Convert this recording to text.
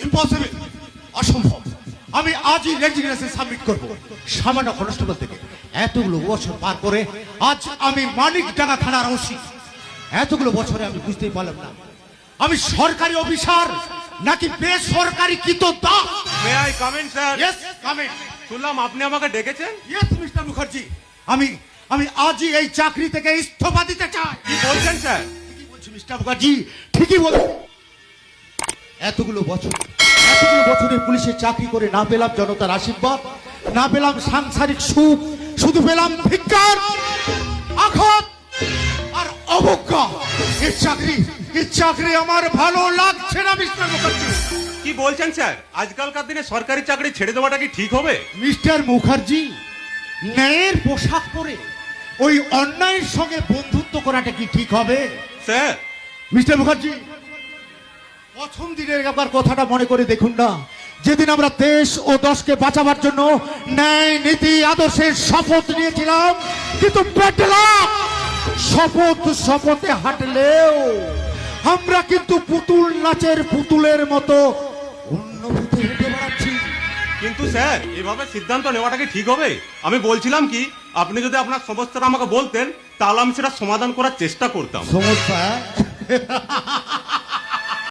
Impossible, অসম্ভব। আমি আজই রেজিগনেশন সাবমিট করব। সামান্য কনস্টেবল থেকে এতগুলো বছর পার করে আজ আমি মানিকডাঙ্গা থানার ওসি। এতগুলো বছরে আমি বুঝতেই পারলাম না আমি সরকারি অফিসার নাকি বেসরকারি কৃতদাস। May I come in sir? Yes, come in. শুনলাম আপনি আমাকে ডেকেছেন। ইয়েস মিস্টার মুখার্জি, আমি আমি আজই এই চাকরি থেকে ইস্তফা দিতে চাই। কি বলছেন স্যার? ঠিকই বলছি মিস্টার মুখার্জি, ঠিকই বলছি। এতগুলো বছরে পুলিশের চাকরি করে না পেলাম জনতার আশীর্বাদ, না পেলাম সাংসারিক সুখ, শুধু পেলাম ধিক্কার, আঘাত আর অবজ্ঞা। এই চাকরি আমার ভালো লাগছে না মিস্টার মুখার্জি। কি বলছেন স্যার? আজকালকার দিনে সরকারি চাকরি ছেড়ে দেওয়াটা কি ঠিক হবে? মিস্টার মুখার্জি, ন্যায়ের পোশাক পরে ওই অন্যায়ের সঙ্গে বন্ধুত্ব করাটা কি ঠিক হবে? স্যার, মিস্টার মুখার্জি, প্রথম দিনের একবার কথাটা মনে করে দেখুন না, যেদিন আমরা দেশ ও দশকে বাঁচাবার জন্য ন্যায় নীতি আদর্শের শপথ নিয়েছিলাম, কিন্তু পেটলাম শপথে হাঁটলেও আমরা কিন্তু পুতুল নাচের পুতুলের মতো অন্যভূতি হেঁটে বেড়াচ্ছি। কিন্তু স্যার এভাবে সিদ্ধান্ত নেওয়াটা কি ঠিক হবে? আমি বলছিলাম কি, আপনি যদি আপনার সমস্যাটা আমাকে বলতেন তাহলে আমি সেটা সমাধান করার চেষ্টা করতাম। সমস্যা